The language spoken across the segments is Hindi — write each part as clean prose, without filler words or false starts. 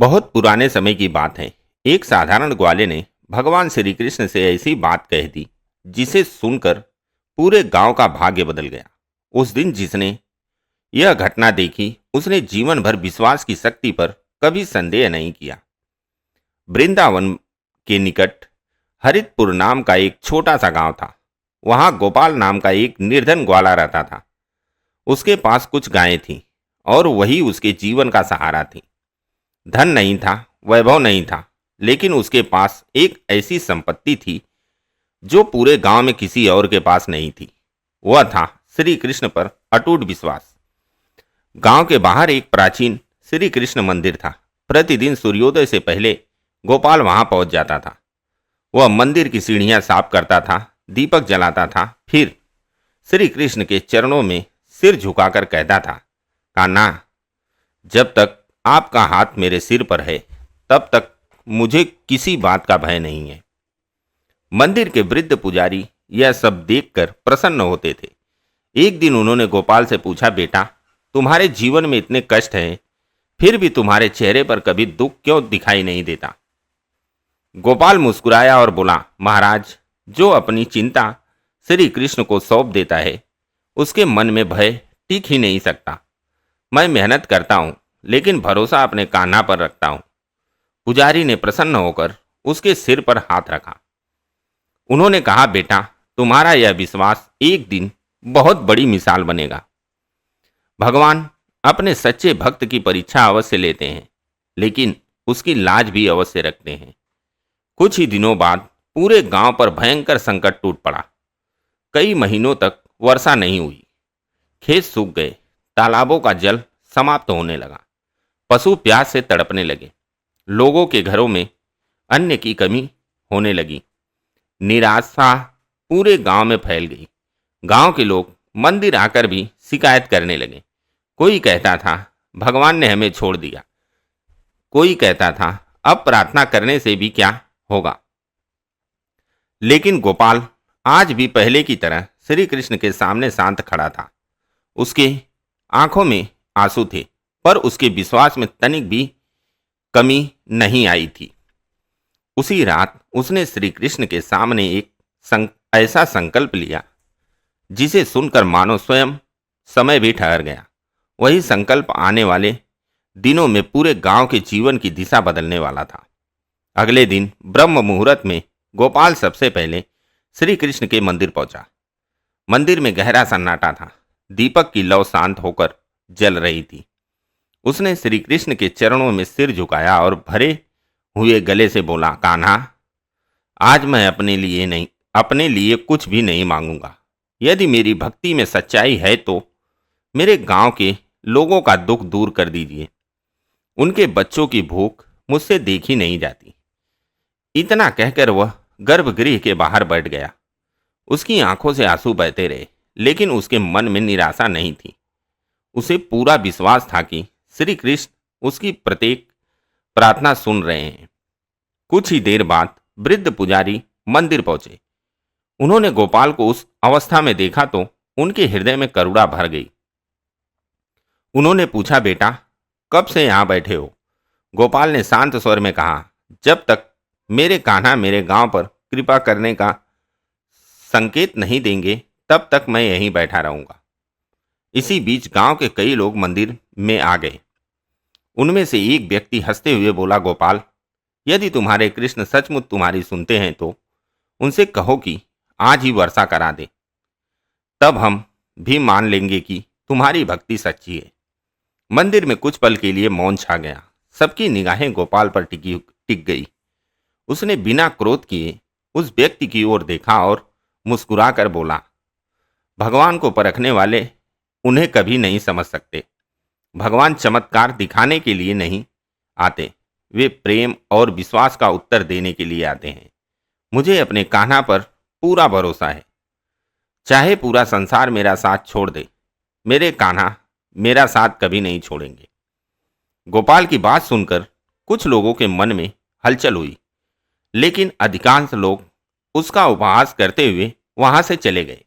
बहुत पुराने समय की बात है। एक साधारण ग्वाले ने भगवान श्री कृष्ण से ऐसी बात कह दी जिसे सुनकर पूरे गांव का भाग्य बदल गया। उस दिन जिसने यह घटना देखी उसने जीवन भर विश्वास की शक्ति पर कभी संदेह नहीं किया। वृंदावन के निकट हरितपुर नाम का एक छोटा सा गांव था। वहां गोपाल नाम का एक निर्धन ग्वाला रहता था। उसके पास कुछ गायें थीं और वही उसके जीवन का सहारा थी। धन नहीं था, वैभव नहीं था, लेकिन उसके पास एक ऐसी संपत्ति थी जो पूरे गांव में किसी और के पास नहीं थी। वह था श्री कृष्ण पर अटूट विश्वास। गांव के बाहर एक प्राचीन श्री कृष्ण मंदिर था। प्रतिदिन सूर्योदय से पहले गोपाल वहां पहुंच जाता था। वह मंदिर की सीढ़ियां साफ करता था, दीपक जलाता था, फिर श्री कृष्ण के चरणों में सिर झुकाकर कहता था, कान्हा, जब तक आपका हाथ मेरे सिर पर है तब तक मुझे किसी बात का भय नहीं है। मंदिर के वृद्ध पुजारी यह सब देखकर प्रसन्न होते थे। एक दिन उन्होंने गोपाल से पूछा, बेटा, तुम्हारे जीवन में इतने कष्ट हैं, फिर भी तुम्हारे चेहरे पर कभी दुख क्यों दिखाई नहीं देता? गोपाल मुस्कुराया और बोला, महाराज, जो अपनी चिंता श्री कृष्ण को सौंप देता है उसके मन में भय टिक ही नहीं सकता। मैं मेहनत करता हूं, लेकिन भरोसा अपने कान्हा पर रखता हूं। पुजारी ने प्रसन्न होकर उसके सिर पर हाथ रखा। उन्होंने कहा, बेटा, तुम्हारा यह विश्वास एक दिन बहुत बड़ी मिसाल बनेगा। भगवान अपने सच्चे भक्त की परीक्षा अवश्य लेते हैं, लेकिन उसकी लाज भी अवश्य रखते हैं। कुछ ही दिनों बाद पूरे गांव पर भयंकर संकट टूट पड़ा। कई महीनों तक वर्षा नहीं हुई। खेत सूख गए, तालाबों का जल समाप्त होने लगा, पशु प्यास से तड़पने लगे, लोगों के घरों में अन्न की कमी होने लगी। निराशा पूरे गांव में फैल गई। गांव के लोग मंदिर आकर भी शिकायत करने लगे। कोई कहता था, भगवान ने हमें छोड़ दिया। कोई कहता था, अब प्रार्थना करने से भी क्या होगा। लेकिन गोपाल आज भी पहले की तरह श्री कृष्ण के सामने शांत खड़ा था। उसके आंखों में आंसू थे, पर उसके विश्वास में तनिक भी कमी नहीं आई थी। उसी रात उसने श्री कृष्ण के सामने एक ऐसा संकल्प लिया जिसे सुनकर मानो स्वयं समय भी ठहर गया। वही संकल्प आने वाले दिनों में पूरे गांव के जीवन की दिशा बदलने वाला था। अगले दिन ब्रह्म मुहूर्त में गोपाल सबसे पहले श्री कृष्ण के मंदिर पहुंचा। मंदिर में गहरा सन्नाटा था। दीपक की लौ शांत होकर जल रही थी। उसने श्री कृष्ण के चरणों में सिर झुकाया और भरे हुए गले से बोला, कान्हा, आज मैं अपने लिए कुछ भी नहीं मांगूंगा। यदि मेरी भक्ति में सच्चाई है तो मेरे गांव के लोगों का दुख दूर कर दीजिए। उनके बच्चों की भूख मुझसे देखी नहीं जाती। इतना कहकर वह गर्भगृह के बाहर बैठ गया। उसकी आंखों से आंसू बहते रहे, लेकिन उसके मन में निराशा नहीं थी। उसे पूरा विश्वास था कि श्री कृष्ण उसकी प्रत्येक प्रार्थना सुन रहे हैं। कुछ ही देर बाद वृद्ध पुजारी मंदिर पहुंचे। उन्होंने गोपाल को उस अवस्था में देखा तो उनके हृदय में करुणा भर गई। उन्होंने पूछा, बेटा, कब से यहां बैठे हो? गोपाल ने शांत स्वर में कहा, जब तक मेरे कान्हा मेरे गांव पर कृपा करने का संकेत नहीं देंगे तब तक मैं यहीं बैठा रहूंगा। इसी बीच गांव के कई लोग मंदिर में आ गए। उनमें से एक व्यक्ति हंसते हुए बोला, गोपाल, यदि तुम्हारे कृष्ण सचमुच तुम्हारी सुनते हैं तो उनसे कहो कि आज ही वर्षा करा दे। तब हम भी मान लेंगे कि तुम्हारी भक्ति सच्ची है। मंदिर में कुछ पल के लिए मौन छा गया। सबकी निगाहें गोपाल पर टिक गई। उसने बिना क्रोध किए उस व्यक्ति की ओर देखा और मुस्कुराकर बोला, भगवान को परखने वाले उन्हें कभी नहीं समझ सकते। भगवान चमत्कार दिखाने के लिए नहीं आते, वे प्रेम और विश्वास का उत्तर देने के लिए आते हैं। मुझे अपने कान्हा पर पूरा भरोसा है। चाहे पूरा संसार मेरा साथ छोड़ दे, मेरे कान्हा मेरा साथ कभी नहीं छोड़ेंगे। गोपाल की बात सुनकर कुछ लोगों के मन में हलचल हुई, लेकिन अधिकांश लोग उसका उपहास करते हुए वहां से चले गए।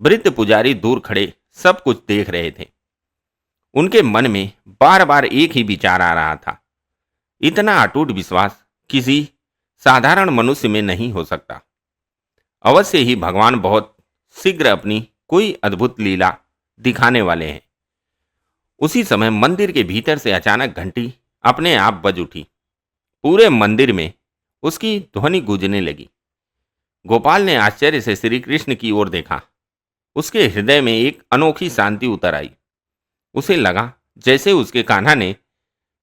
वृद्ध पुजारी दूर खड़े सब कुछ देख रहे थे। उनके मन में बार बार एक ही विचार आ रहा था, इतना अटूट विश्वास किसी साधारण मनुष्य में नहीं हो सकता। अवश्य ही भगवान बहुत शीघ्र अपनी कोई अद्भुत लीला दिखाने वाले हैं। उसी समय मंदिर के भीतर से अचानक घंटी अपने आप बज उठी। पूरे मंदिर में उसकी ध्वनि गूंजने लगी। गोपाल ने आश्चर्य से श्री कृष्ण की ओर देखा। उसके हृदय में एक अनोखी शांति उतर आई। उसे लगा जैसे उसके कान्हा ने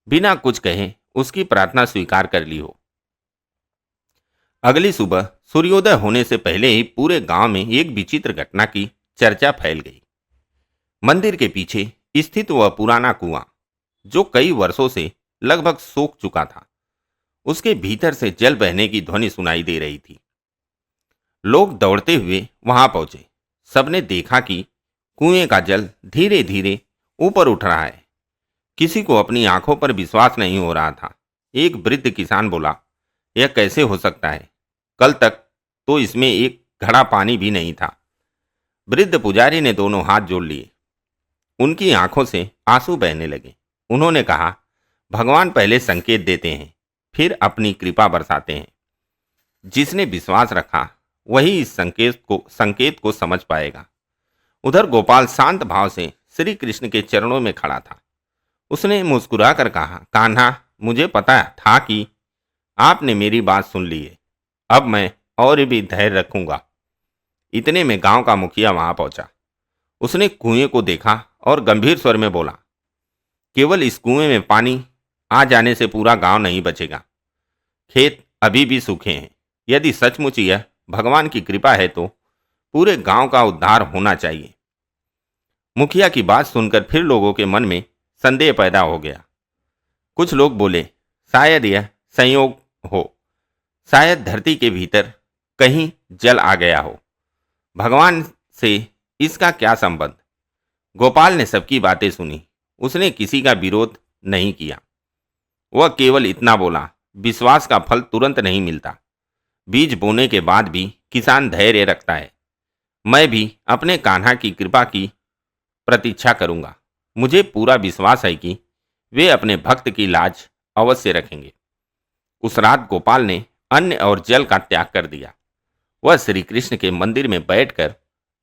बिना कुछ कहे उसकी प्रार्थना स्वीकार कर ली हो। अगली सुबह सूर्योदय होने से पहले ही पूरे गांव में एक विचित्र घटना की चर्चा फैल गई। मंदिर के पीछे स्थित वह पुराना कुआं, जो कई वर्षों से लगभग सूख चुका था, उसके भीतर से जल बहने की ध्वनि सुनाई दे रही थी। लोग दौड़ते हुए वहां पहुंचे। सबने देखा कि कुएं का जल धीरे धीरे ऊपर उठ रहा है। किसी को अपनी आंखों पर विश्वास नहीं हो रहा था। एक वृद्ध किसान बोला, यह कैसे हो सकता है? कल तक तो इसमें एक घड़ा पानी भी नहीं था। वृद्ध पुजारी ने दोनों हाथ जोड़ लिए। उनकी आंखों से आंसू बहने लगे। उन्होंने कहा, भगवान पहले संकेत देते हैं, फिर अपनी कृपा बरसाते हैं। जिसने विश्वास रखा वही इस संकेत को समझ पाएगा। उधर गोपाल शांत भाव से श्री कृष्ण के चरणों में खड़ा था। उसने मुस्कुराकर कहा, कान्हा, मुझे पता था कि आपने मेरी बात सुन ली है। अब मैं और भी धैर्य रखूंगा। इतने में गांव का मुखिया वहां पहुंचा। उसने कुएं को देखा और गंभीर स्वर में बोला, केवल इस कुएं में पानी आ जाने से पूरा गांव नहीं बचेगा। खेत अभी भी सूखे हैं। यदि सचमुच यह भगवान की कृपा है तो पूरे गांव का उद्धार होना चाहिए। मुखिया की बात सुनकर फिर लोगों के मन में संदेह पैदा हो गया। कुछ लोग बोले, शायद यह संयोग हो, शायद धरती के भीतर कहीं जल आ गया हो। भगवान से इसका क्या संबंध? गोपाल ने सबकी बातें सुनी। उसने किसी का विरोध नहीं किया। वह केवल इतना बोला, विश्वास का फल तुरंत नहीं मिलता। बीज बोने के बाद भी किसान धैर्य रखता है। मैं भी अपने कान्हा की कृपा की प्रतीक्षा करूंगा। मुझे पूरा विश्वास है कि वे अपने भक्त की लाज अवश्य रखेंगे। उस रात गोपाल ने अन्न और जल का त्याग कर दिया। वह श्री कृष्ण के मंदिर में बैठकर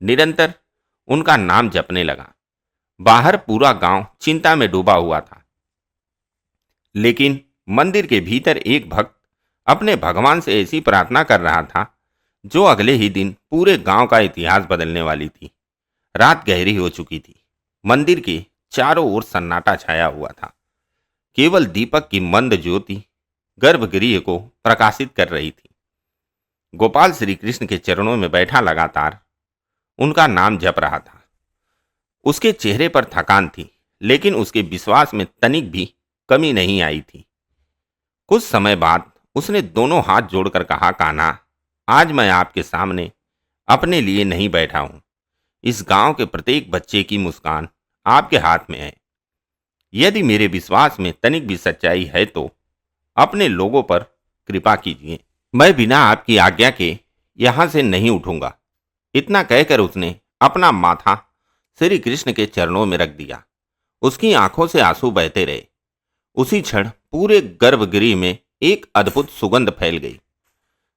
निरंतर उनका नाम जपने लगा। बाहर पूरा गांव चिंता में डूबा हुआ था, लेकिन मंदिर के भीतर एक भक्त अपने भगवान से ऐसी प्रार्थना कर रहा था जो अगले ही दिन पूरे गांव का इतिहास बदलने वाली थी। रात गहरी हो चुकी थी। मंदिर के चारों ओर सन्नाटा छाया हुआ था। केवल दीपक की मंद ज्योति गर्भगृह को प्रकाशित कर रही थी। गोपाल श्री कृष्ण के चरणों में बैठा लगातार उनका नाम जप रहा था। उसके चेहरे पर थकान थी, लेकिन उसके विश्वास में तनिक भी कमी नहीं आई थी। कुछ समय बाद उसने दोनों हाथ जोड़कर कहा, कान्हा, आज मैं आपके सामने अपने लिए नहीं बैठा हूं। इस गांव के प्रत्येक बच्चे की मुस्कान आपके हाथ में है। यदि मेरे विश्वास में तनिक भी सच्चाई है तो अपने लोगों पर कृपा कीजिए। मैं बिना आपकी आज्ञा के यहां से नहीं उठूंगा। इतना कहकर उसने अपना माथा श्री कृष्ण के चरणों में रख दिया। उसकी आंखों से आंसू बहते रहे। उसी क्षण पूरे गर्भगृह में एक अद्भुत सुगंध फैल गई।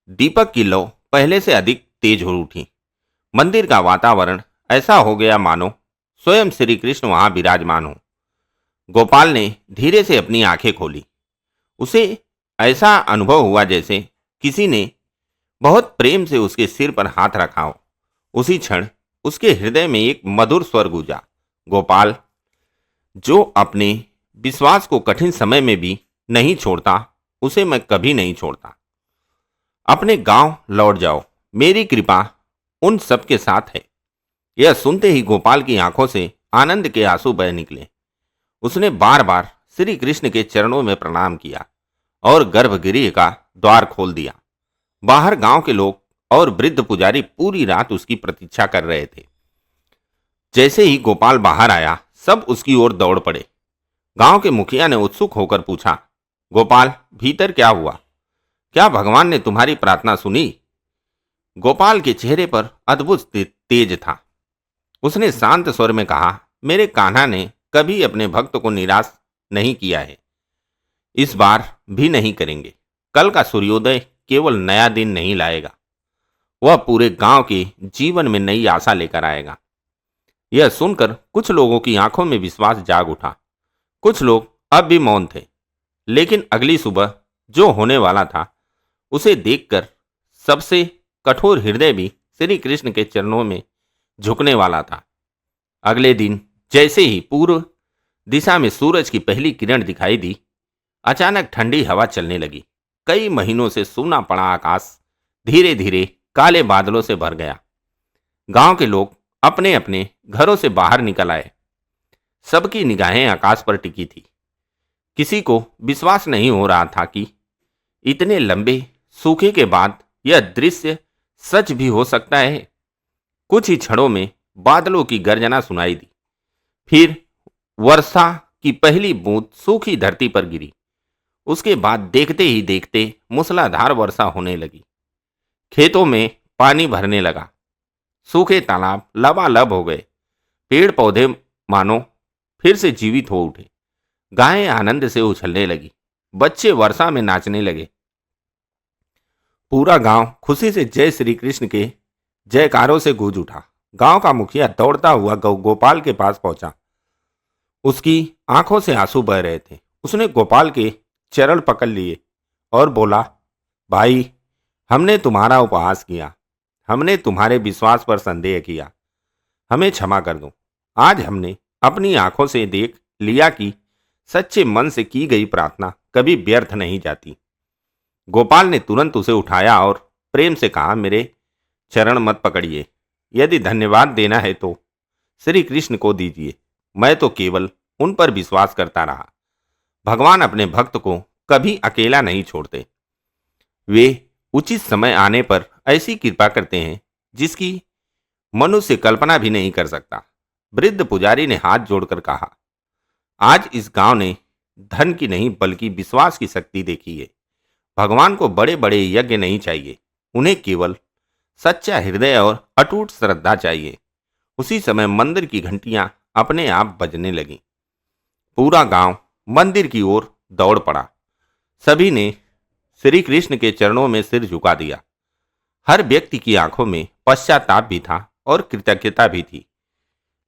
दीपक की लौ पहले से अधिक तेज हो उठी। मंदिर का वातावरण ऐसा हो गया मानो स्वयं श्री कृष्ण वहां विराजमान हो। गोपाल ने धीरे से अपनी आंखें खोली। उसे ऐसा अनुभव हुआ जैसे किसी ने बहुत प्रेम से उसके सिर पर हाथ रखा हो। उसी क्षण उसके हृदय में एक मधुर स्वर गूंजा, गोपाल, जो अपने विश्वास को कठिन समय में भी नहीं छोड़ता, उसे मैं कभी नहीं छोड़ता। अपने गांव लौट जाओ, मेरी कृपा उन सबके साथ है। यह सुनते ही गोपाल की आंखों से आनंद के आंसू बह निकले। उसने बार बार श्री कृष्ण के चरणों में प्रणाम किया और गर्भगृह का द्वार खोल दिया। बाहर गांव के लोग और वृद्ध पुजारी पूरी रात उसकी प्रतीक्षा कर रहे थे। जैसे ही गोपाल बाहर आया, सब उसकी ओर दौड़ पड़े। गांव के मुखिया ने उत्सुक होकर पूछा, गोपाल, भीतर क्या हुआ? क्या भगवान ने तुम्हारी प्रार्थना सुनी? गोपाल के चेहरे पर अद्भुत तेज था। उसने शांत स्वर में कहा, मेरे कान्हा ने कभी अपने भक्त को निराश नहीं किया है। इस बार भी नहीं करेंगे। कल का सूर्योदय केवल नया दिन नहीं लाएगा, वह पूरे गांव के जीवन में नई आशा लेकर आएगा। यह सुनकर कुछ लोगों की आंखों में विश्वास जाग उठा। कुछ लोग अब भी मौन थे, लेकिन अगली सुबह जो होने वाला था उसे देखकर सबसे कठोर हृदय भी श्री कृष्ण के चरणों में झुकने वाला था। अगले दिन जैसे ही पूर्व दिशा में सूरज की पहली किरण दिखाई दी, अचानक ठंडी हवा चलने लगी। कई महीनों से सूना पड़ा आकाश धीरे धीरे काले बादलों से भर गया। गांव के लोग अपने अपने घरों से बाहर निकल आए। सबकी निगाहें आकाश पर टिकी थी। किसी को विश्वास नहीं हो रहा था कि इतने लंबे सूखे के बाद यह दृश्य सच भी हो सकता है। कुछ ही क्षणों में बादलों की गर्जना सुनाई दी। फिर वर्षा की पहली बूंद सूखी धरती पर गिरी। उसके बाद देखते ही देखते मूसलाधार वर्षा होने लगी। खेतों में पानी भरने लगा। सूखे तालाब लबालब हो गए। पेड़ पौधे मानो फिर से जीवित हो उठे। गायें आनंद से उछलने लगी। बच्चे वर्षा में नाचने लगे। पूरा गांव खुशी से जय श्री कृष्ण के जयकारों से गूंज उठा। गांव का मुखिया दौड़ता हुआ गोपाल के पास पहुंचा। उसकी आंखों से आंसू बह रहे थे। उसने गोपाल के चरण पकड़ लिए और बोला, भाई, हमने तुम्हारा उपहास किया, हमने तुम्हारे विश्वास पर संदेह किया, हमें क्षमा कर दो। आज हमने अपनी आंखों से देख लिया कि सच्चे मन से की गई प्रार्थना कभी व्यर्थ नहीं जाती। गोपाल ने तुरंत उसे उठाया और प्रेम से कहा, मेरे चरण मत पकड़िए। यदि धन्यवाद देना है तो श्री कृष्ण को दीजिए। मैं तो केवल उन पर विश्वास करता रहा। भगवान अपने भक्त को कभी अकेला नहीं छोड़ते। वे उचित समय आने पर ऐसी कृपा करते हैं जिसकी मनुष्य कल्पना भी नहीं कर सकता। वृद्ध पुजारी ने हाथ जोड़कर कहा, आज इस गांव ने धन की नहीं बल्कि विश्वास की शक्ति देखी है। भगवान को बड़े बड़े यज्ञ नहीं चाहिए, उन्हें केवल सच्चा हृदय और अटूट श्रद्धा चाहिए। उसी समय मंदिर की घंटियां अपने आप बजने लगीं। पूरा गांव मंदिर की ओर दौड़ पड़ा। सभी ने श्री कृष्ण के चरणों में सिर झुका दिया। हर व्यक्ति की आंखों में पश्चाताप भी था और कृतज्ञता भी थी।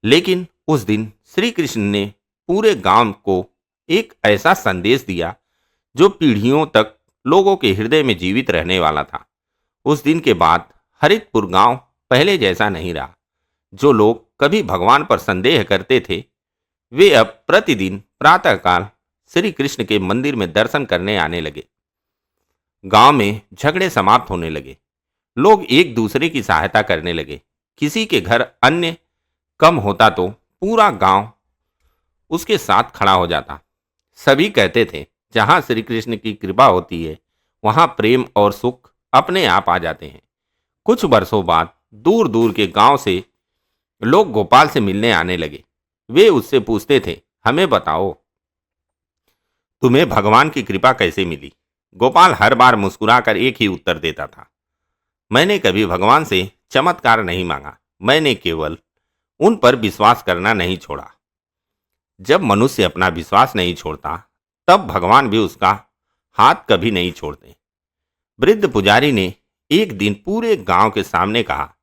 लेकिन उस दिन श्री कृष्ण ने पूरे गांव को एक ऐसा संदेश दिया जो पीढ़ियों तक लोगों के हृदय में जीवित रहने वाला था। उस दिन के बाद हरितपुर गांव पहले जैसा नहीं रहा। जो लोग कभी भगवान पर संदेह करते थे, वे अब प्रतिदिन प्रातःकाल श्री कृष्ण के मंदिर में दर्शन करने आने लगे। गांव में झगड़े समाप्त होने लगे। लोग एक दूसरे की सहायता करने लगे। किसी के घर अन्न कम होता तो पूरा गांव उसके साथ खड़ा हो जाता। सभी कहते थे, जहां श्री कृष्ण की कृपा होती है वहां प्रेम और सुख अपने आप आ जाते हैं। कुछ वर्षों बाद दूर दूर के गांव से लोग गोपाल से मिलने आने लगे। वे उससे पूछते थे, हमें बताओ, तुम्हें भगवान की कृपा कैसे मिली? गोपाल हर बार मुस्कुराकर एक ही उत्तर देता था, मैंने कभी भगवान से चमत्कार नहीं मांगा, मैंने केवल उन पर विश्वास करना नहीं छोड़ा। जब मनुष्य अपना विश्वास नहीं छोड़ता, तब भगवान भी उसका हाथ कभी नहीं छोड़ते। वृद्ध पुजारी ने एक दिन पूरे गांव के सामने कहा,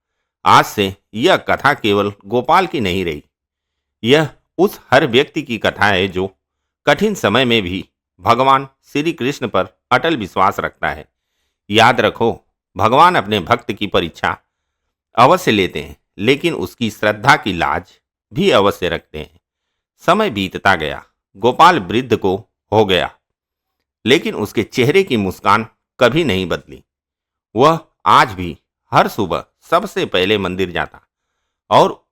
आज से यह कथा केवल गोपाल की नहीं रही, यह उस हर व्यक्ति की कथा है जो कठिन समय में भी भगवान श्री कृष्ण पर अटल विश्वास रखता है। याद रखो, भगवान अपने भक्त की परीक्षा अवश्य लेते हैं, लेकिन उसकी श्रद्धा की लाज भी अवश्य रखते हैं। समय बीतता गया। गोपाल वृद्ध को हो गया, लेकिन उसके चेहरे की मुस्कान कभी नहीं बदली। वह आज भी हर सुबह सबसे पहले मंदिर जाता और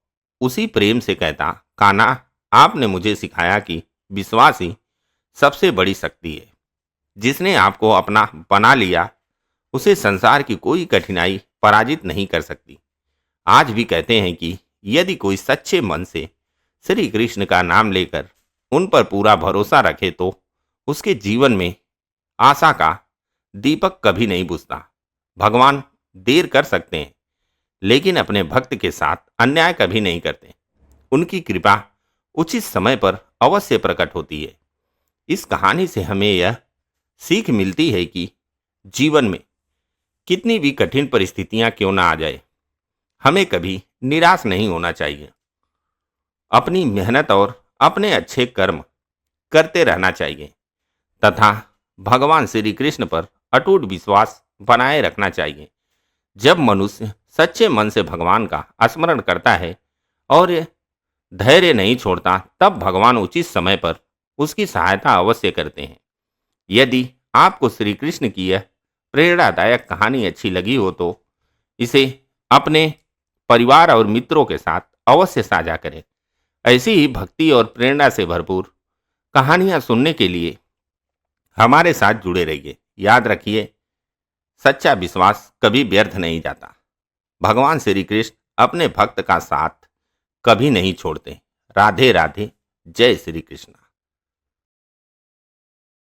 उसी प्रेम से कहता, कान्हा, आपने मुझे सिखाया कि विश्वास ही सबसे बड़ी शक्ति है। जिसने आपको अपना बना लिया, उसे संसार की कोई कठिनाई पराजित नहीं कर सकती। आज भी कहते हैं कि यदि कोई सच्चे मन से श्री कृष्ण का नाम लेकर उन पर पूरा भरोसा रखे तो उसके जीवन में आशा का दीपक कभी नहीं बुझता। भगवान देर कर सकते हैं, लेकिन अपने भक्त के साथ अन्याय कभी नहीं करते। उनकी कृपा उचित समय पर अवश्य प्रकट होती है। इस कहानी से हमें यह सीख मिलती है कि जीवन में कितनी भी कठिन परिस्थितियां क्यों ना आ जाए, हमें कभी निराश नहीं होना चाहिए। अपनी मेहनत और अपने अच्छे कर्म करते रहना चाहिए तथा भगवान श्री कृष्ण पर अटूट विश्वास बनाए रखना चाहिए। जब मनुष्य सच्चे मन से भगवान का स्मरण करता है और धैर्य नहीं छोड़ता, तब भगवान उचित समय पर उसकी सहायता अवश्य करते हैं। यदि आपको श्री कृष्ण की यह प्रेरणादायक कहानी अच्छी लगी हो तो इसे अपने परिवार और मित्रों के साथ अवश्य साझा करें। ऐसी ही भक्ति और प्रेरणा से भरपूर कहानियां सुनने के लिए हमारे साथ जुड़े रहिए। याद रखिए, सच्चा विश्वास कभी व्यर्थ नहीं जाता। भगवान श्री कृष्ण अपने भक्त का साथ कभी नहीं छोड़ते। राधे राधे। जय श्री कृष्ण।